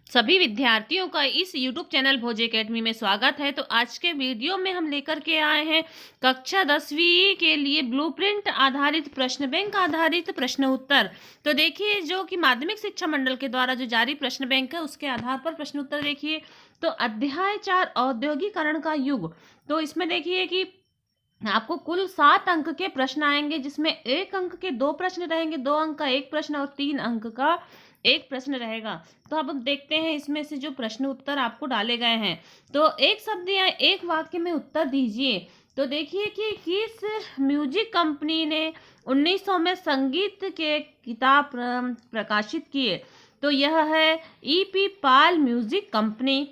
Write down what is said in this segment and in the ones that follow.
सभी विद्यार्थियों का इस YouTube चैनल भोज एकेडमी में स्वागत है। तो आज के वीडियो में हम लेकर के आए हैं कक्षा 10वीं के लिए ब्लूप्रिंट आधारित प्रश्न बैंक आधारित प्रश्न उत्तर। तो देखिए, जो कि माध्यमिक शिक्षा मंडल के द्वारा जो जारी प्रश्न बैंक है उसके आधार पर प्रश्न उत्तर देखिए। तो अध्याय 4 औद्योगिकरण का युग। तो इसमें देखिए कि आपको कुल 7 अंक के प्रश्न आएंगे, जिसमें 1 अंक के 2 प्रश्न रहेंगे, 2 अंक का 1 प्रश्न और 3 अंक का 1 प्रश्न रहेगा। तो अब देखते हैं इसमें से जो प्रश्न उत्तर आपको डाले गए हैं। तो एक शब्द या एक वाक्य में उत्तर दीजिए। तो देखिए कि किस म्यूजिक कंपनी ने 1900 में संगीत के किताब प्रकाशित किए। तो यह है ईपी पाल म्यूजिक कंपनी।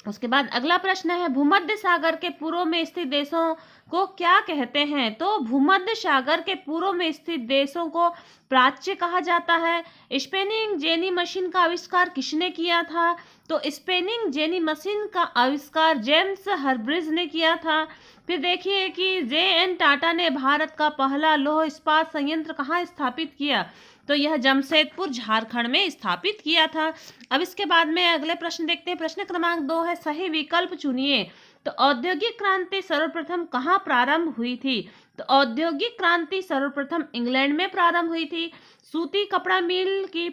उसके बाद अगला प्रश्न है, भूमध्य सागर के पूर्व में स्थित देशों को क्या कहते हैं। तो भूमध्य सागर के पूर्व में स्थित देशों को प्राच्य कहा जाता है। स्पेनिंग जेनी मशीन का आविष्कार किसने किया था। तो स्पेनिंग जेनी मशीन का आविष्कार जेम्स हर्ब्रिज ने किया था। फिर देखिए कि जे.एन. टाटा ने भारत का पहला लौह इस्पात संयंत्र कहाँ स्थापित किया। तो यह जमशेदपुर झारखंड में स्थापित किया था। अब इसके बाद में अगले प्रश्न देखते हैं। प्रश्न क्रमांक 2 है, सही विकल्प चुनिए। तो औद्योगिक क्रांति सर्वप्रथम कहाँ प्रारंभ हुई थी। तो औद्योगिक क्रांति सर्वप्रथम इंग्लैंड में प्रारंभ हुई थी। सूती कपड़ा मिल की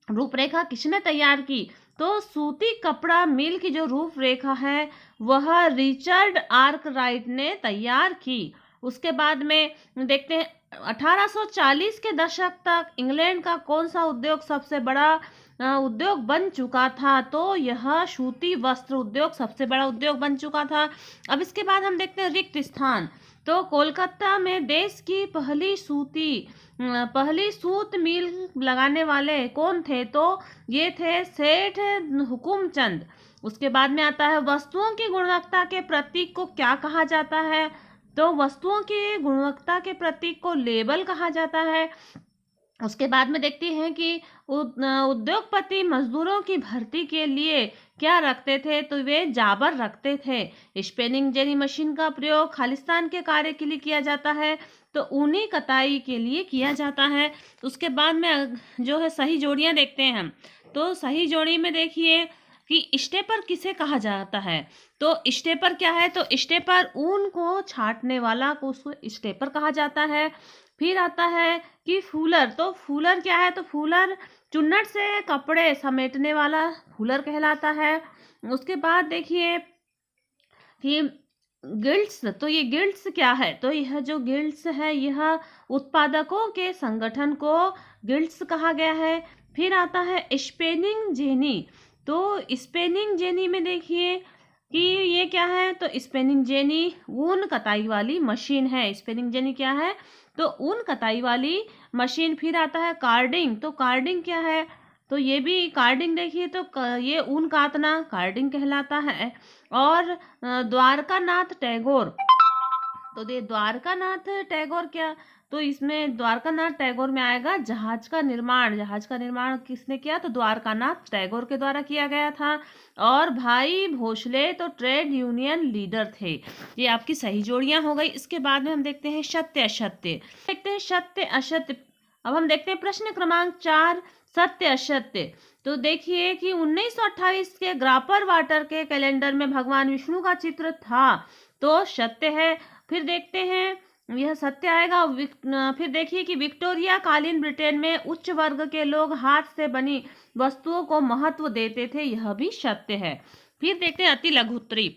रूपरेखा किसने तैयार की। तो सूती कपड़ा मिल की जो रूपरेखा है वह रिचर्ड आर्कराइट ने तैयार की। उसके बाद में देखते हैं 1840 के दशक तक इंग्लैंड का कौन सा उद्योग सबसे बड़ा उद्योग बन चुका था। तो यह सूती वस्त्र उद्योग सबसे बड़ा उद्योग बन चुका था। अब इसके बाद हम देखते हैं रिक्त स्थान। तो कोलकाता में देश की पहली सूत मिल लगाने वाले कौन थे। तो ये थे सेठ हुकुमचंद। उसके बाद में आता है, वस्तुओं की गुणवत्ता के प्रतीक को क्या कहा जाता है। तो वस्तुओं की गुणवत्ता के प्रतीक को लेबल कहा जाता है। उसके बाद में देखते हैं कि उद्योगपति मजदूरों की भर्ती के लिए क्या रखते थे। तो वे जाबर रखते थे। स्पेनिंग जेनी मशीन का प्रयोग खालिस्तान के कार्य के लिए किया जाता है। तो ऊनी कताई के लिए किया जाता है। उसके बाद में जो है सही जोड़ियां देखते हैं हम। तो सही जोड़ी में देखिए कि स्टेपर किसे कहा जाता है। तो स्टेपर क्या है। तो स्टेपर ऊन को छाटने वाला को उसको स्टेपर कहा जाता है। फिर आता है कि फूलर। तो फूलर क्या है। तो फूलर चुन्नट से कपड़े समेटने वाला फूलर कहलाता है। उसके बाद देखिए कि गिल्ड्स। तो ये गिल्ड्स क्या है। तो यह जो गिल्ड्स है यह उत्पादकों के संगठन को गिल्ड्स कहा गया है। फिर आता है स्पेनिंग जेनी। तो स्पेनिंग जेनी में देखिए कि ये क्या है। तो स्पेनिंग जेनी ऊन कताई वाली मशीन है। स्पेनिंग जेनी क्या है। तो ऊन कताई वाली मशीन। फिर आता है कार्डिंग। तो कार्डिंग क्या है। तो ये भी कार्डिंग देखिए तो ये ऊन काटना कार्डिंग कहलाता है। और द्वारकानाथ टैगोर। तो ये द्वारकानाथ टैगोर क्या। तो इसमें द्वारकानाथ टैगोर में आएगा जहाज का निर्माण। जहाज का निर्माण किसने किया। तो द्वारकानाथ टैगोर के द्वारा किया गया था। और भाई भोसले तो ट्रेड यूनियन लीडर थे। ये आपकी सही जोड़ियां हो गई। इसके बाद में हम देखते हैं सत्य असत्य। देखते हैं सत्य असत्य। अब हम देखते हैं प्रश्न क्रमांक 4, सत्य असत्य। तो देखिए कि 1928 के ग्रापर वाटर के कैलेंडर में भगवान विष्णु का चित्र था। तो सत्य है। फिर देखते हैं यह सत्य आएगा। फिर देखिए कि विक्टोरिया कालीन ब्रिटेन में उच्च वर्ग के लोग हाथ से बनी वस्तुओं को महत्व देते थे। यह भी सत्य है। फिर देखते हैं अति लघुत्तरी।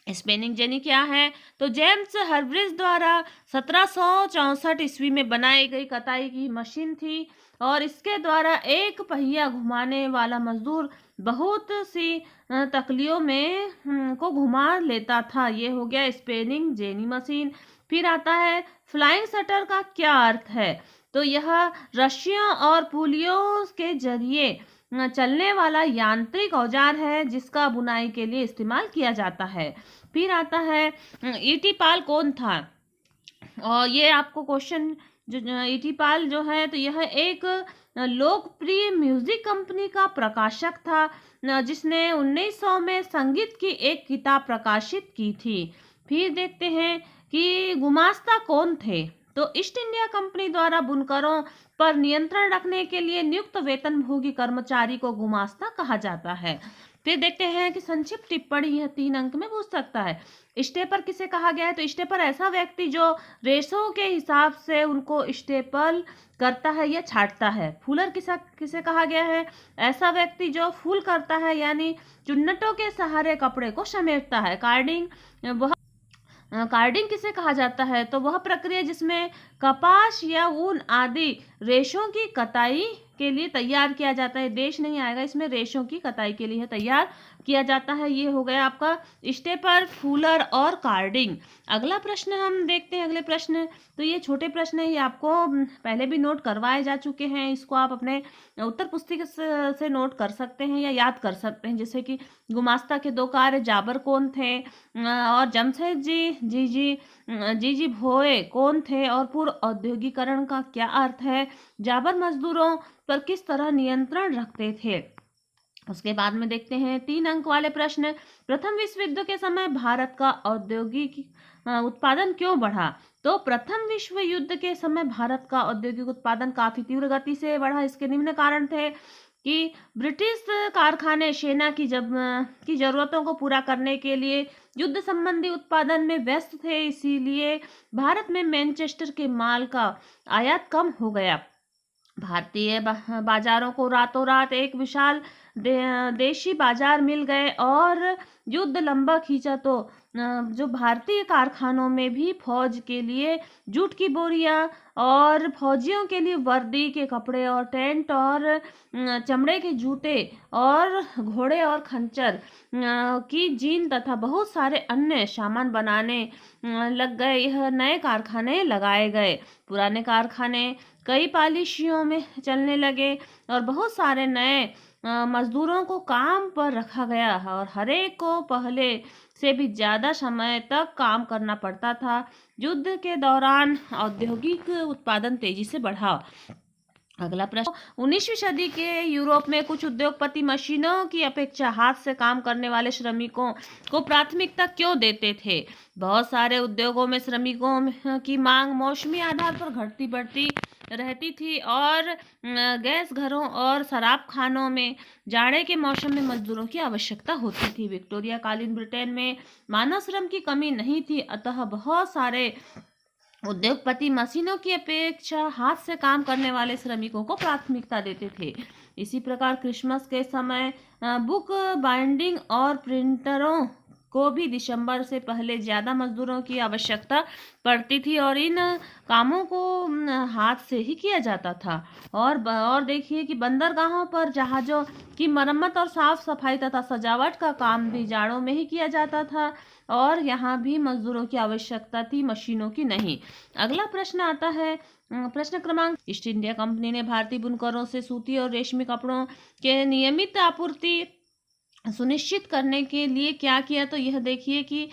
स्पेनिंग जेनी क्या है। तो जेम्स हर्ब्रिज द्वारा 1764 ईस्वी में बनाई गई कताई की मशीन थी। और इसके द्वारा एक पहिया घुमाने वाला मजदूर बहुत सी तकलियों में को घुमा लेता था। ये हो गया स्पेनिंग जेनी मशीन। फिर आता है फ्लाइंग शटर का क्या अर्थ है। तो यह रस्सियों और पुलियों के जरिए चलने वाला यांत्रिक औजार है जिसका बुनाई के लिए इस्तेमाल किया जाता है। फिर आता है ईटी पाल कौन था। और ये आपको क्वेश्चन जो ईटी पाल जो है तो यह एक लोकप्रिय म्यूजिक कंपनी का प्रकाशक था जिसने 1900 में संगीत की एक किताब प्रकाशित की थी। फिर देखते हैं कि गुमास्ता कौन थे। तो ईस्ट इंडिया कंपनी द्वारा बुनकरों पर नियंत्रण रखने के लिए नियुक्त वेतनभोगी कर्मचारी को गुमास्ता कहा जाता है। फिर देखते हैं कि संक्षिप्त टिप्पणी यह 3 अंक में पूछ सकता है। स्टेपर किसे कहा गया है? तो स्टेपर ऐसा व्यक्ति जो रेशों के हिसाब से उनको स्टेपल करता है या छाटता है। फूलर किसे कहा गया है? ऐसा व्यक्ति जो फूल करता है यानी चुन्नटों के सहारे कपड़े को समेटता है। कार्डिंग किसे कहा जाता है? तो वह प्रक्रिया जिसमें कपास या ऊन आदि रेशों की कताई के लिए तैयार किया जाता है। देश नहीं आएगा इसमें, रेशों की कताई के लिए तैयार किया जाता है। ये हो गया आपका स्टेपर, फूलर और कार्डिंग। अगला प्रश्न हम देखते हैं। अगले प्रश्न, तो ये छोटे प्रश्न है, ये आपको पहले भी नोट करवाए जा चुके हैं। इसको आप अपने उत्तर पुस्तिका से नोट कर सकते हैं या याद कर सकते हैं। जैसे कि गुमास्ता के 2 कार्य जाबर कौन थे, और जमशेद जी भोए कौन थे, और पूर्व औद्योगिकरण का क्या अर्थ है, जाबर मजदूरों पर किस तरह नियंत्रण रखते थे। उसके बाद में देखते हैं 3 अंक वाले प्रश्न। प्रथम विश्व युद्ध के समय भारत का औद्योगिक उत्पादन क्यों बढ़ा? तो प्रथम विश्व युद्ध के समय भारत का औद्योगिक उत्पादन काफी तीव्र गति से बढ़ा। इसके निम्न कारण थे कि ब्रिटिश कारखाने सेना की जरूरतों को पूरा करने के लिए युद्ध संबंधी उत्पादन में व्यस्त थे। इसीलिए भारत में मैनचेस्टर के माल का आयात कम हो गया। भारतीय बाजारों को रातों रात एक विशाल देशी बाजार मिल गए और युद्ध लंबा खींचा तो जो भारतीय कारखानों में भी फौज के लिए जूट की बोरियां और फौजियों के लिए वर्दी के कपड़े और टेंट और चमड़े के जूते और घोड़े और खंचर की जीन तथा बहुत सारे अन्य सामान बनाने लग गए। यह नए कारखाने लगाए गए। पुराने कारखाने कई पॉलिसियों में चलने लगे और बहुत सारे नए मजदूरों को काम पर रखा गया और हरेक को पहले से भी ज़्यादा समय तक काम करना पड़ता था। युद्ध के दौरान औद्योगिक उत्पादन तेजी से बढ़ा। अगला प्रश्न, 19वीं सदी के यूरोप में कुछ उद्योगपति मशीनों की अपेक्षा हाथ से काम करने वाले श्रमिकों को प्राथमिकता क्यों देते थे? बहुत सारे उद्योगों में श्रमिकों की मांग मौसमी आधार पर घटती बढ़ती रहती थी और गैस घरों और शराब खानों में जाड़े के मौसम में मजदूरों की आवश्यकता होती थी। विक्टोरिया कालीन ब्रिटेन में मानव श्रम की कमी नहीं थी, अतः बहुत सारे उद्योगपति मशीनों की अपेक्षा हाथ से काम करने वाले श्रमिकों को प्राथमिकता देते थे। इसी प्रकार क्रिसमस के समय बुक बाइंडिंग और प्रिंटरों को भी दिसंबर से पहले ज़्यादा मजदूरों की आवश्यकता पड़ती थी और इन कामों को हाथ से ही किया जाता था। और देखिए कि बंदरगाहों पर जहाज़ों की मरम्मत और साफ सफाई तथा सजावट का काम भी जाड़ों में ही किया जाता था और यहाँ भी मजदूरों की आवश्यकता थी, मशीनों की नहीं। अगला प्रश्न आता है प्रश्न क्रमांक, ईस्ट इंडिया कंपनी ने भारतीय बुनकरों से सूती और रेशमी कपड़ों के नियमित आपूर्ति सुनिश्चित करने के लिए क्या किया? तो यह देखिए कि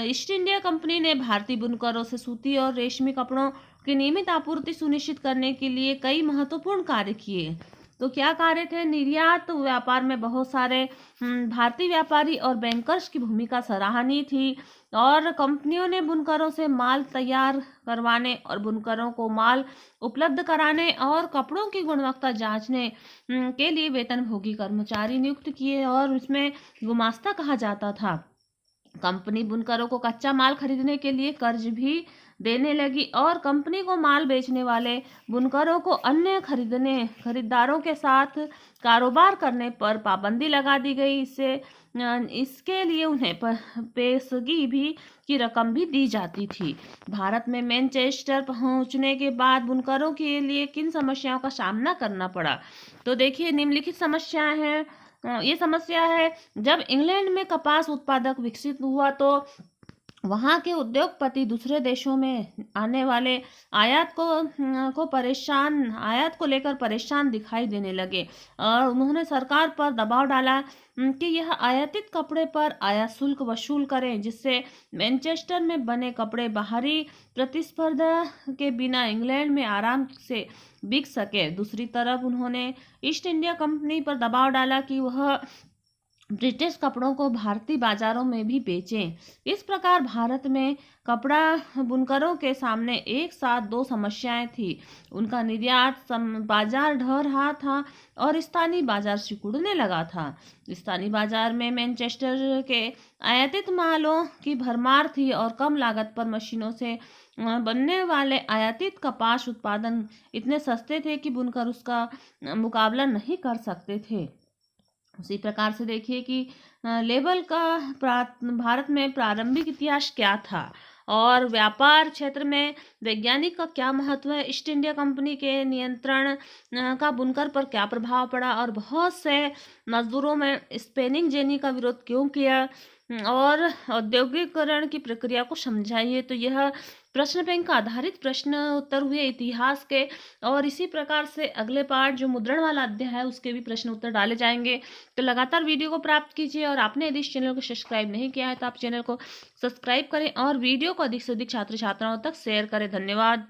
ईस्ट इंडिया कंपनी ने भारतीय बुनकरों से सूती और रेशमी कपड़ों की नियमित आपूर्ति सुनिश्चित करने के लिए कई महत्वपूर्ण कार्य किए। तो क्या कार्य थे? निर्यात व्यापार में बहुत सारे भारतीय व्यापारी और बैंकर्स की भूमिका सराहनीय थी और कंपनियों ने बुनकरों से माल तैयार करवाने और बुनकरों को माल उपलब्ध कराने और कपड़ों की गुणवत्ता जांचने के लिए वेतनभोगी कर्मचारी नियुक्त किए और उसमें गुमास्ता कहा जाता था। कंपनी बुनकरों को कच्चा माल खरीदने के लिए कर्ज भी देने लगी और कंपनी को माल बेचने वाले बुनकरों को अन्य खरीदारों के साथ कारोबार करने पर पाबंदी लगा दी गई। इसके लिए उन्हें पेशगी भी की रकम भी दी जाती थी। भारत में मैनचेस्टर पहुंचने के बाद बुनकरों के लिए किन समस्याओं का सामना करना पड़ा? तो देखिए निम्नलिखित समस्याएं हैं। ये समस्या है, जब इंग्लैंड में कपास उत्पादक विकसित हुआ तो वहाँ के उद्योगपति दूसरे देशों में आने वाले आयात को लेकर परेशान दिखाई देने लगे और उन्होंने सरकार पर दबाव डाला कि यह आयातित कपड़े पर आयात शुल्क वसूल करें, जिससे मैनचेस्टर में बने कपड़े बाहरी प्रतिस्पर्धा के बिना इंग्लैंड में आराम से बिक सके। दूसरी तरफ उन्होंने ईस्ट इंडिया कंपनी पर दबाव डाला कि वह ब्रिटिश कपड़ों को भारतीय बाजारों में भी बेचें। इस प्रकार भारत में कपड़ा बुनकरों के सामने एक साथ दो समस्याएं थी। उनका निर्यात बाजार ढह रहा था और स्थानीय बाजार सिकुड़ने लगा था। स्थानीय बाजार में मैनचेस्टर के आयातित मालों की भरमार थी और कम लागत पर मशीनों से बनने वाले आयातित कपास उत्पादन इतने सस्ते थे कि बुनकर उसका मुकाबला नहीं कर सकते थे। उसी प्रकार से देखिए कि लेबल का भारत में प्रारंभिक इतिहास क्या था और व्यापार क्षेत्र में वैज्ञानिक का क्या महत्व है। ईस्ट इंडिया कंपनी के नियंत्रण का बुनकर पर क्या प्रभाव पड़ा और बहुत से मजदूरों में स्पेनिंग जेनी का विरोध क्यों किया और औद्योगिकरण की प्रक्रिया को समझाइए। तो यह प्रश्न बैंक आधारित प्रश्न उत्तर हुए इतिहास के। और इसी प्रकार से अगले पार्ट जो मुद्रण वाला अध्याय है उसके भी प्रश्न उत्तर डाले जाएंगे। तो लगातार वीडियो को प्राप्त कीजिए और आपने यदि इस चैनल को सब्सक्राइब नहीं किया है तो आप चैनल को सब्सक्राइब करें और वीडियो को अधिक से अधिक छात्र छात्राओं तक शेयर करें। धन्यवाद।